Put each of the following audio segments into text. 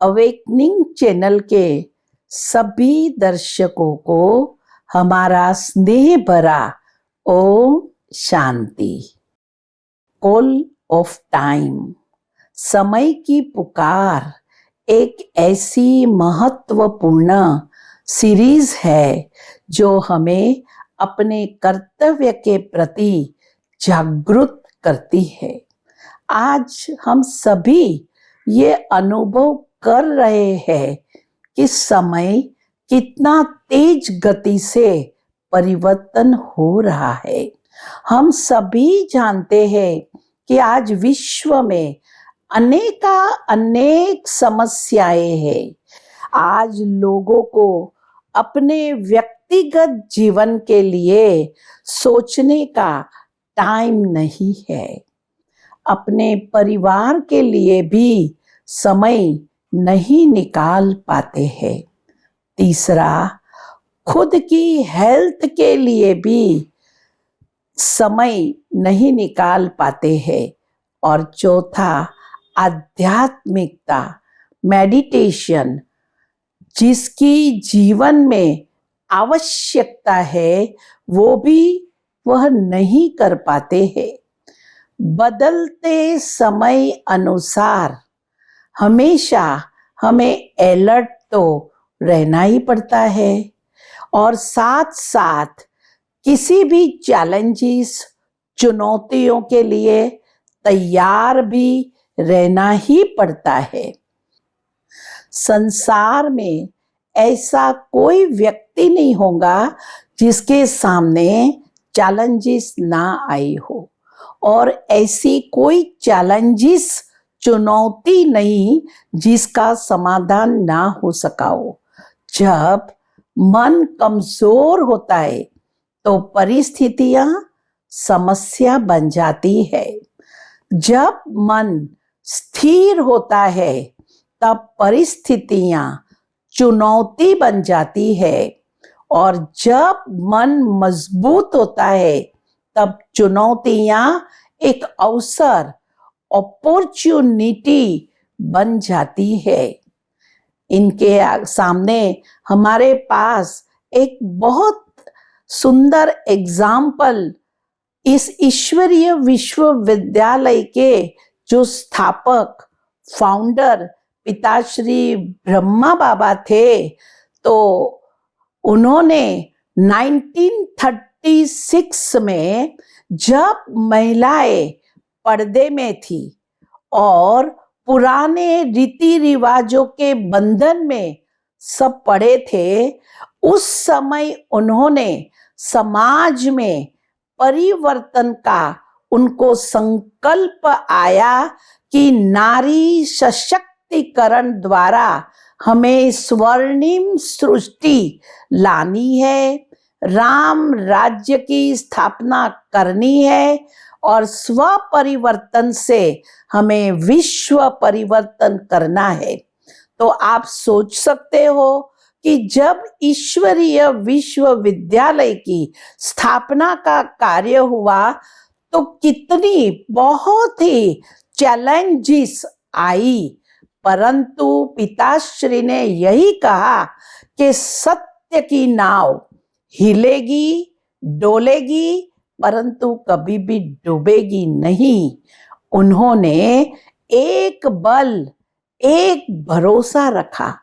Awakening channel के सभी दर्शकों को हमारा स्नेह भरा Om Shanti. Call of time, समय की पुकार एक ऐसी महत्वपूर्ण सीरीज है जो हमें अपने कर्तव्य के प्रति जागरूक करती है। आज हम सभी ये अनुभव कर रहे हैं कि समय कितना तेज गति से परिवर्तन हो रहा है। हम सभी जानते हैं कि आज विश्व में अनेक समस्याएं हैं। आज लोगों को अपने व्यक्तिगत जीवन के लिए सोचने का टाइम नहीं है। अपने परिवार के लिए भी समय नहीं निकाल पाते हैं। तीसरा, खुद की हेल्थ के लिए भी समय नहीं निकाल पाते हैं। और चौथा, आध्यात्मिकता, मेडिटेशन, जिसकी जीवन में आवश्यकता है वो भी वह नहीं कर पाते हैं। बदलते समय अनुसार हमेशा हमें अलर्ट तो रहना ही पड़ता है और साथ साथ किसी भी चैलेंजेस, चुनौतियों के लिए तैयार भी रहना ही पड़ता है। संसार में ऐसा कोई व्यक्ति नहीं होगा जिसके सामने चैलेंजेस ना आई हो, और ऐसी कोई चैलेंजेस, चुनौती नहीं जिसका समाधान ना हो सका हो। जब मन कमजोर होता है तो परिस्थितियां समस्या बन जाती है। जब मन स्थिर होता है तब परिस्थितियां चुनौती बन जाती है, और जब मन मजबूत होता है तब चुनौतियां एक अवसर, अपॉर्चुनिटी बन जाती है। इनके सामने हमारे पास एक बहुत सुंदर एग्जाम्पल इस ईश्वरीय विश्वविद्यालय के जो स्थापक, फाउंडर पिताश्री ब्रह्मा बाबा थे, तो उन्होंने 1936 में जब महिलाएं पर्दे में थी और पुराने रीति रिवाजों के बंधन में सब पड़े थे, उस समय उन्होंने समाज में परिवर्तन का उनको संकल्प आया कि नारी सशक्तिकरण द्वारा हमें स्वर्णिम सृष्टि लानी है, राम राज्य की स्थापना करनी है, और स्व परिवर्तन से हमें विश्व परिवर्तन करना है। तो आप सोच सकते हो कि जब ईश्वरीय विश्वविद्यालय की स्थापना का कार्य हुआ तो कितनी बहुत ही चैलेंजेस आई, परंतु पिताश्री ने यही कहा कि सत्य की नाव हिलेगी, डोलेगी, परंतु कभी भी डूबेगी नहीं। उन्होंने एक बल, एक भरोसा रखा,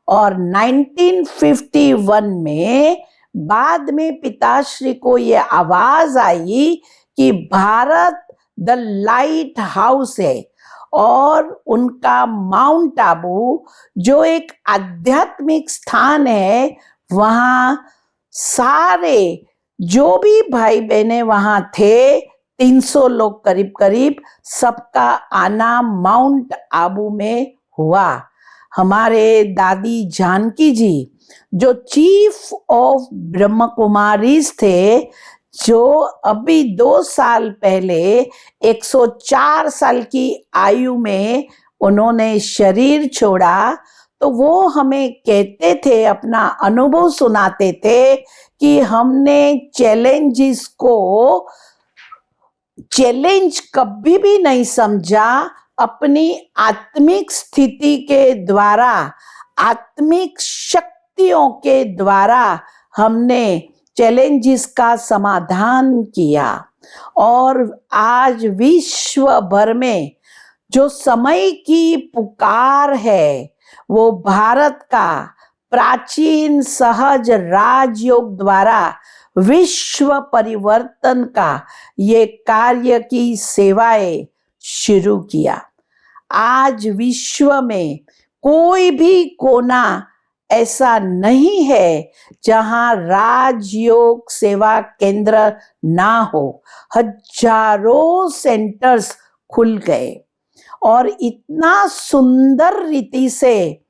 और 1951 में बाद में पिताश्री को ये आवाज आई कि भारत द लाइट हाउस है, और उनका माउंट आबू जो एक आध्यात्मिक स्थान है, वहां सारे जो भी भाई बहने वहां थे, 300 लोग करीब करीब, सबका आना माउंट आबू में हुआ। हमारे दादी जानकी जी जो चीफ ऑफ ब्रह्म कुमारीज थे, जो अभी 2 साल पहले 104 साल की आयु में उन्होंने शरीर छोड़ा, तो वो हमें कहते थे, अपना अनुभव सुनाते थे कि हमने चैलेंजेस को चैलेंज कभी भी नहीं समझा, अपनी आत्मिक स्थिति के द्वारा, आत्मिक शक्तियों के द्वारा हमने चैलेंजेस का समाधान किया। और आज विश्व भर में जो समय की पुकार है, वो भारत का प्राचीन सहज राजयोग द्वारा विश्व परिवर्तन का ये कार्य की सेवाएं शुरू किया। आज विश्व में कोई भी कोना ऐसा नहीं है जहां राजयोग सेवा केंद्र ना हो। हजारों सेंटर्स खुल गए और इतना सुंदर रीति से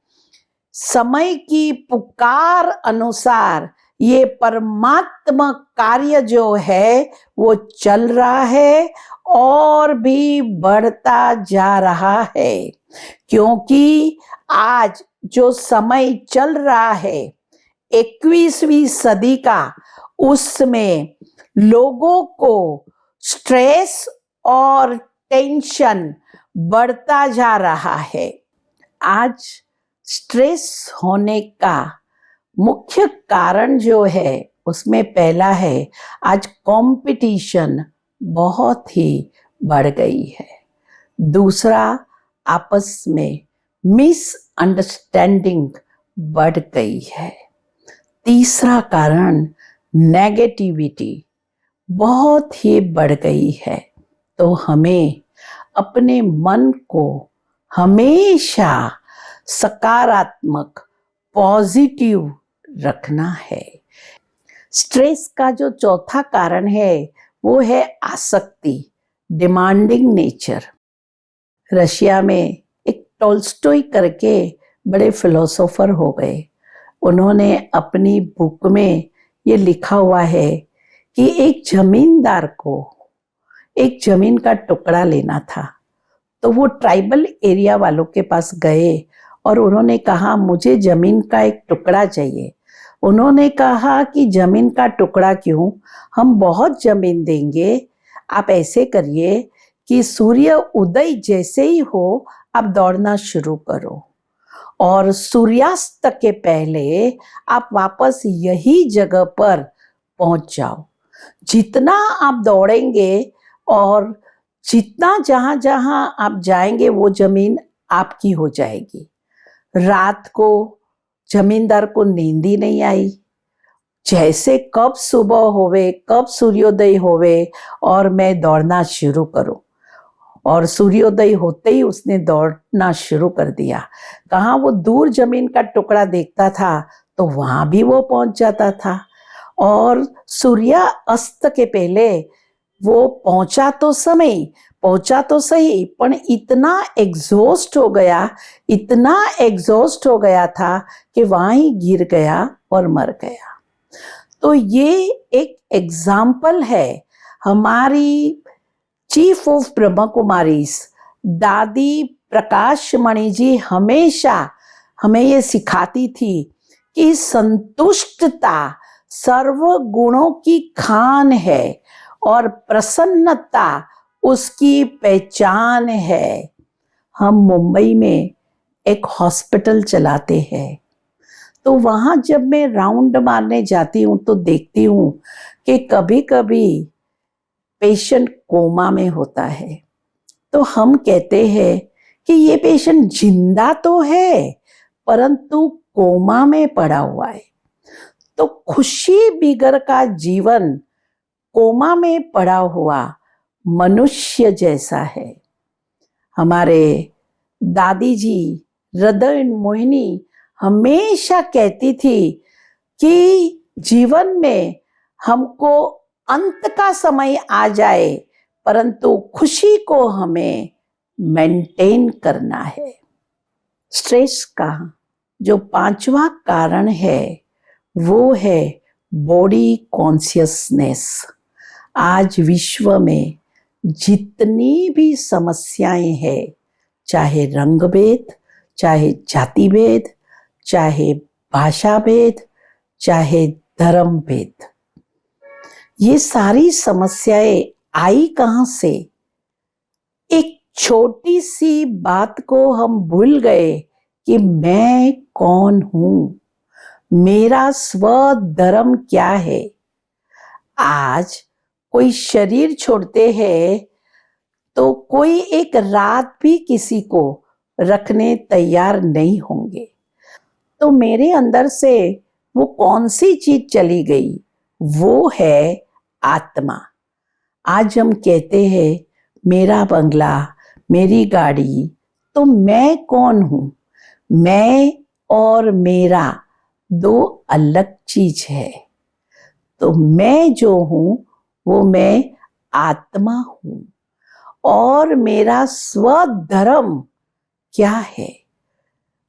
समय की पुकार अनुसार ये परमात्मा कार्य जो है वो चल रहा है और भी बढ़ता जा रहा है। क्योंकि आज जो समय चल रहा है 21वीं सदी का, उसमें लोगों को स्ट्रेस और टेंशन बढ़ता जा रहा है। आज स्ट्रेस होने का मुख्य कारण जो है उसमें पहला है, आज कंपटीशन बहुत ही बढ़ गई है। दूसरा, आपस में मिसअंडरस्टैंडिंग बढ़ गई है। तीसरा कारण, नेगेटिविटी बहुत ही बढ़ गई है। तो हमें अपने मन को हमेशा सकारात्मक, पॉजिटिव रखना है। स्ट्रेस का जो चौथा कारण है वो है आसक्ति, डिमांडिंग नेचर। रशिया में एक टोल्स्टॉय करके बड़े फिलोसोफर हो गए। उन्होंने अपनी बुक में ये लिखा हुआ है कि एक जमींदार को एक जमीन का टुकड़ा लेना था, तो वो ट्राइबल एरिया वालों के पास गए और उन्होंने कहा मुझे जमीन का एक टुकड़ा चाहिए। उन्होंने कहा कि जमीन का टुकड़ा क्यों, हम बहुत जमीन देंगे। आप ऐसे करिए कि सूर्य उदय जैसे ही हो आप दौड़ना शुरू करो और सूर्यास्त के पहले आप वापस यही जगह पर पहुंच जाओ। जितना आप दौड़ेंगे और जितना जहां जहां आप जाएंगे वो जमीन आपकी हो जाएगी। रात को जमींदार को नींद ही नहीं आई। जैसे कब सुबह होवे, कब सूर्योदय होवे और मैं दौड़ना शुरू करूं। और सूर्योदय होते ही उसने दौड़ना शुरू कर दिया। कहाँ वो दूर जमीन का टुकड़ा देखता था तो वहां भी वो पहुंच जाता था। और सूर्य अस्त के पहले वो पहुंचा तो सही, पर इतना एग्जॉस्ट हो गया था कि वहां ही गिर गया और मर गया। तो ये एक एग्जाम्पल है। हमारी चीफ ऑफ ब्रह्म कुमारीज दादी प्रकाश मणि जी हमेशा हमें ये सिखाती थी कि संतुष्टता सर्व गुणों की खान है और प्रसन्नता उसकी पहचान है। हम मुंबई में एक हॉस्पिटल चलाते हैं, तो वहां जब मैं राउंड मारने जाती हूँ तो देखती हूँ कि कभी कभी पेशेंट कोमा में होता है। तो हम कहते हैं कि ये पेशेंट जिंदा तो है परंतु कोमा में पड़ा हुआ है। तो खुशी बिगर का जीवन कोमा में पड़ा हुआ मनुष्य जैसा है। हमारे दादी जी हृदय मोहिनी हमेशा कहती थी कि जीवन में हमको अंत का समय आ जाए परंतु खुशी को हमें मेंटेन करना है। स्ट्रेस का जो पांचवा कारण है वो है बॉडी कॉन्शियसनेस। आज विश्व में जितनी भी समस्याएं हैं, चाहे रंग भेद, चाहे जाति भेद, चाहे भाषा भेद, चाहे धर्म भेद, ये सारी समस्याएं आई कहां से? एक छोटी सी बात को हम भूल गए कि मैं कौन हूं, मेरा स्व धर्म क्या है। आज कोई शरीर छोड़ते हैं तो कोई एक रात भी किसी को रखने तैयार नहीं होंगे। तो मेरे अंदर से वो कौन सी चीज चली गई, वो है आत्मा। आज हम कहते हैं मेरा बंगला, मेरी गाड़ी, तो मैं कौन हूं? मैं और मेरा दो अलग चीज है। तो मैं जो हूं वो मैं आत्मा हूं, और मेरा स्वधर्म क्या है?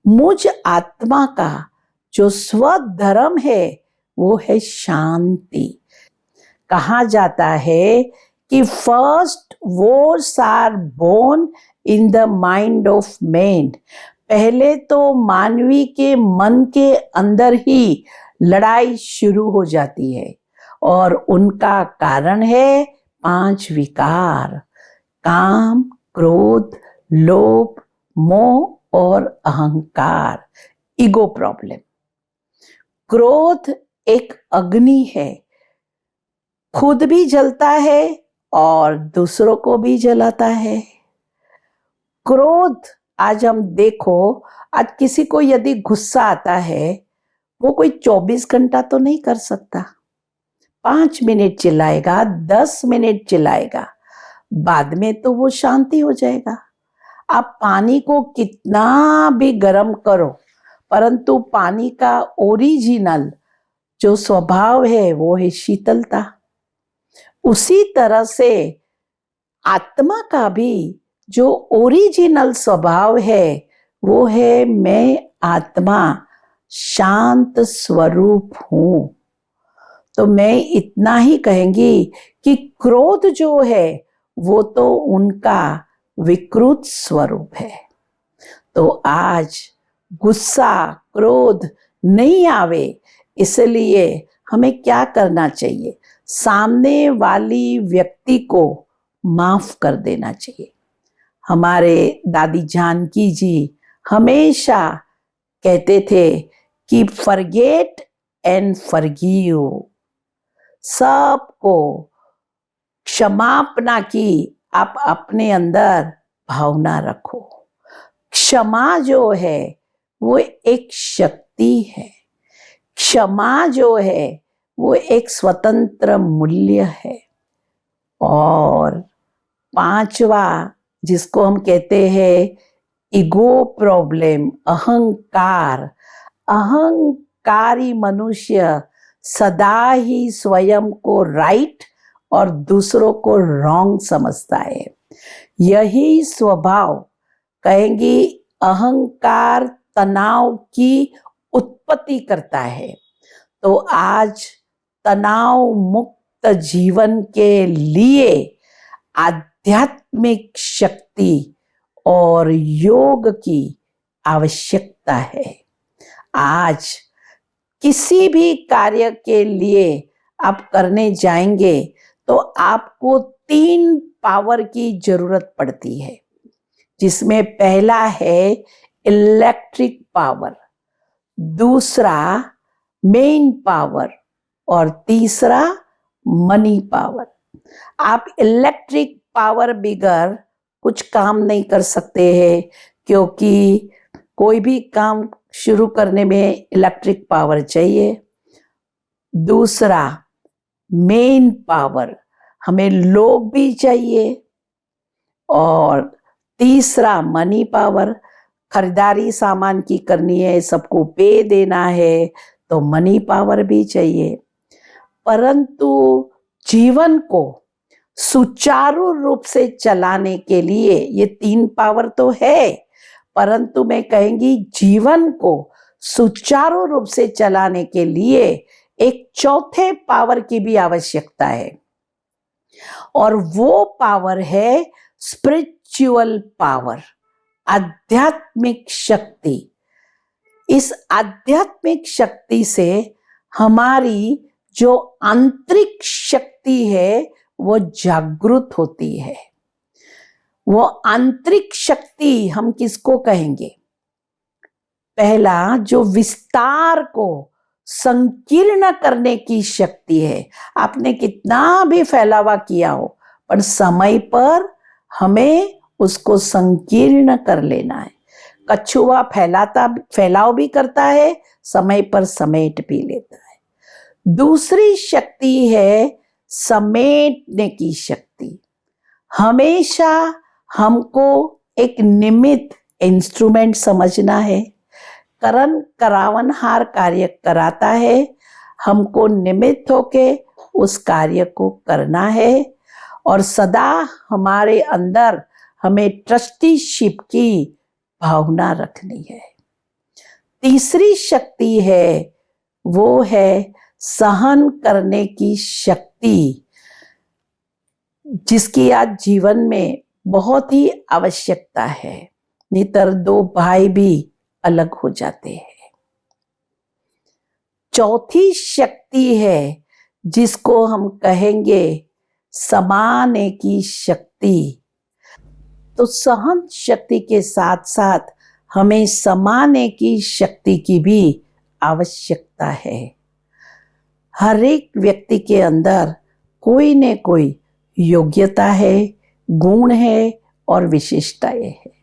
मुझ आत्मा का जो स्वधर्म है वो है शांति। कहा जाता है कि first wars are born in the mind of man. पहले तो मानवी के मन के अंदर ही लड़ाई शुरू हो जाती है, और उनका कारण है 5 विकार: काम, क्रोध, लोभ, मोह और अहंकार, ईगो प्रॉब्लम। क्रोध एक अग्नि है, खुद भी जलता है और दूसरों को भी जलाता है। क्रोध, आज हम देखो, आज किसी को यदि गुस्सा आता है, वो कोई 24 घंटा तो नहीं कर सकता। 5 मिनट चिल्लाएगा, 10 मिनट चिल्लाएगा, बाद में तो वो शांति हो जाएगा। आप पानी को कितना भी गर्म करो, परंतु पानी का ओरिजिनल जो स्वभाव है वो है शीतलता। उसी तरह से आत्मा का भी जो ओरिजिनल स्वभाव है वो है मैं आत्मा शांत स्वरूप हूं। तो मैं इतना ही कहेंगी कि क्रोध जो है वो तो उनका विकृत स्वरूप है। तो आज गुस्सा, क्रोध नहीं आवे, इसलिए हमें क्या करना चाहिए? सामने वाली व्यक्ति को माफ कर देना चाहिए। हमारे दादी जानकी जी हमेशा कहते थे कि फॉरगेट एंड फॉरगिव। सबको क्षमापना की आप अपने अंदर भावना रखो। क्षमा जो है वो एक शक्ति है। क्षमा जो है वो एक स्वतंत्र मूल्य है। और 5वां, जिसको हम कहते हैं ईगो प्रॉब्लम, अहंकार। अहंकारी मनुष्य सदा ही स्वयं को राइट और दूसरों को रॉन्ग समझता है। यही स्वभाव, कहेंगी, अहंकार तनाव की उत्पत्ति करता है। तो आज तनाव मुक्त जीवन के लिए आध्यात्मिक शक्ति और योग की आवश्यकता है। आज किसी भी कार्य के लिए आप करने जाएंगे तो आपको 3 पावर की जरूरत पड़ती है, जिसमें पहला है इलेक्ट्रिक पावर, दूसरा मेन पावर और तीसरा मनी पावर। आप इलेक्ट्रिक पावर बगैर कुछ काम नहीं कर सकते हैं, क्योंकि कोई भी काम शुरू करने में इलेक्ट्रिक पावर चाहिए। दूसरा मेन पावर, हमें लोग भी चाहिए। और तीसरा मनी पावर, खरीदारी सामान की करनी है, सबको पे देना है, तो मनी पावर भी चाहिए। परंतु जीवन को सुचारू रूप से चलाने के लिए ये 3 पावर तो है, परंतु मैं कहेंगी जीवन को सुचारू रूप से चलाने के लिए एक चौथे पावर की भी आवश्यकता है, और वो पावर है स्पिरिचुअल पावर, आध्यात्मिक शक्ति। इस आध्यात्मिक शक्ति से हमारी जो आंतरिक शक्ति है वो जागृत होती है। वो आंतरिक शक्ति हम किसको कहेंगे? पहला जो विस्तार को संकीर्ण करने की शक्ति है। आपने कितना भी फैलावा किया हो, पर समय पर हमें उसको संकीर्ण कर लेना है। कछुआ फैलाव भी करता है, समय पर समेट भी लेता है। दूसरी शक्ति है समेटने की शक्ति। हमेशा हमको एक निमित्त इंस्ट्रूमेंट समझना है। करावनहार कार्य कराता है, हमको निमित्त होके उस कार्य को करना है और सदा हमारे अंदर हमें ट्रस्टीशिप की भावना रखनी है। तीसरी शक्ति है वो है सहन करने की शक्ति, जिसकी आज जीवन में बहुत ही आवश्यकता है, नितर दो भाई भी अलग हो जाते हैं। चौथी शक्ति है जिसको हम कहेंगे समाने की शक्ति। तो सहन शक्ति के साथ साथ हमें समाने की शक्ति की भी आवश्यकता है। हर एक व्यक्ति के अंदर कोई न कोई योग्यता है, गुण है और विशेषताएं है।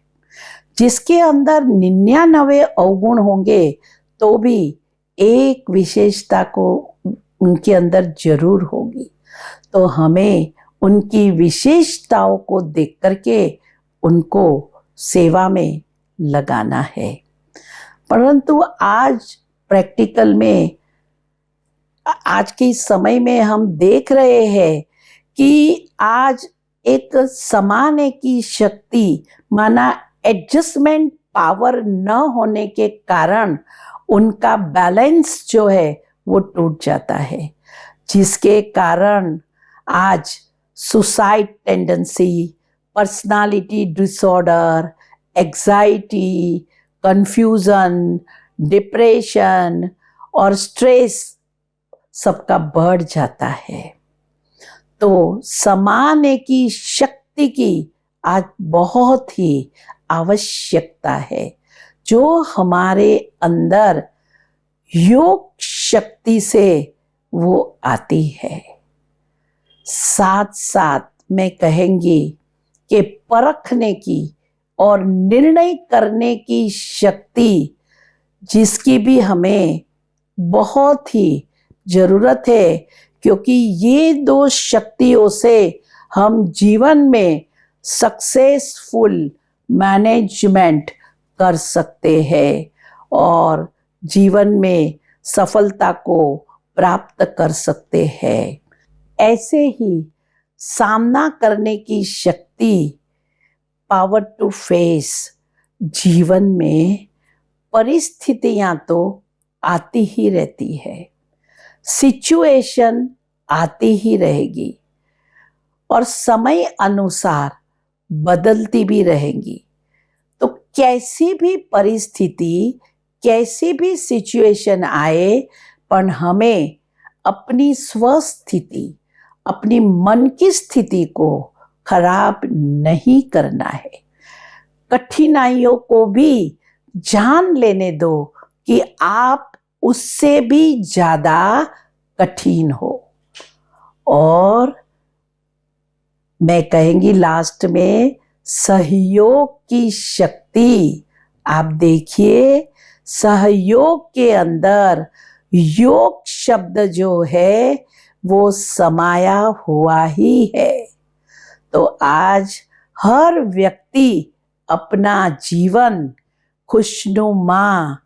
जिसके अंदर 99 अवगुण होंगे तो भी एक विशेषता को उनके अंदर जरूर होगी। तो हमें उनकी विशेषताओं को देख करके उनको सेवा में लगाना है। परंतु आज प्रैक्टिकल में, आज के समय में हम देख रहे हैं कि आज एक समाने की शक्ति माना एडजस्टमेंट पावर न होने के कारण उनका बैलेंस जो है वो टूट जाता है, जिसके कारण आज suicide tendency, personality disorder, anxiety, confusion, depression और स्ट्रेस सबका बढ़ जाता है। तो समाने की शक्ति की आज बहुत ही आवश्यकता है, जो हमारे अंदर योग शक्ति से वो आती है। साथ साथ मैं कहेंगी कि परखने की और निर्णय करने की शक्ति, जिसकी भी हमें बहुत ही जरूरत है, क्योंकि ये दो शक्तियों से हम जीवन में सक्सेसफुल मैनेजमेंट कर सकते हैं और जीवन में सफलता को प्राप्त कर सकते हैं। ऐसे ही सामना करने की शक्ति, पावर टू फेस, जीवन में परिस्थितियां तो आती ही रहती है, सिचुएशन आती ही रहेगी और समय अनुसार बदलती भी रहेंगी। तो कैसी भी परिस्थिति, कैसी भी सिचुएशन आए, पर हमें अपनी स्वस्थिति, अपनी मन की स्थिति को खराब नहीं करना है। कठिनाइयों को भी जान लेने दो कि आप उससे भी ज्यादा कठिन हो। और मैं कहेंगी लास्ट में सहयोग की शक्ति। आप देखिए, सहयोग के अंदर योग शब्द जो है वो समाया हुआ ही है। तो आज हर व्यक्ति अपना जीवन खुशनुमा,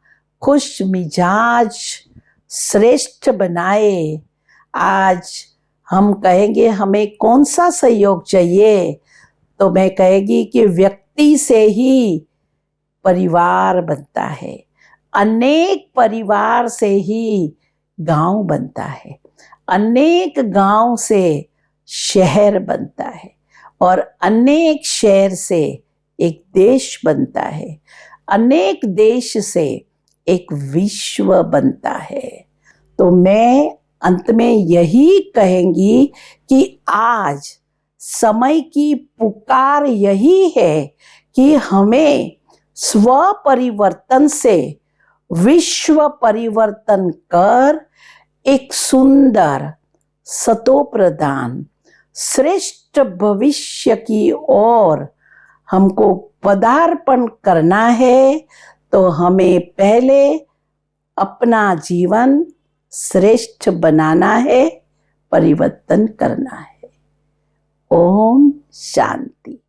खुश मिजाज, श्रेष्ठ बनाए। आज हम कहेंगे हमें कौन सा सहयोग चाहिए, तो मैं कहेगी कि व्यक्ति से ही परिवार बनता है, अनेक परिवार से ही गांव बनता है, अनेक गांव से शहर बनता है और अनेक शहर से एक देश बनता है, अनेक देश से एक विश्व बनता है। तो मैं अंत में यही कहेंगी कि आज समय की पुकार यही है कि हमें स्व परिवर्तन से विश्व परिवर्तन कर एक सुंदर सतोप्रधान श्रेष्ठ भविष्य की ओर हमको पदार्पण करना है। तो हमें पहले अपना जीवन श्रेष्ठ बनाना है, परिवर्तन करना है। ओम शांति।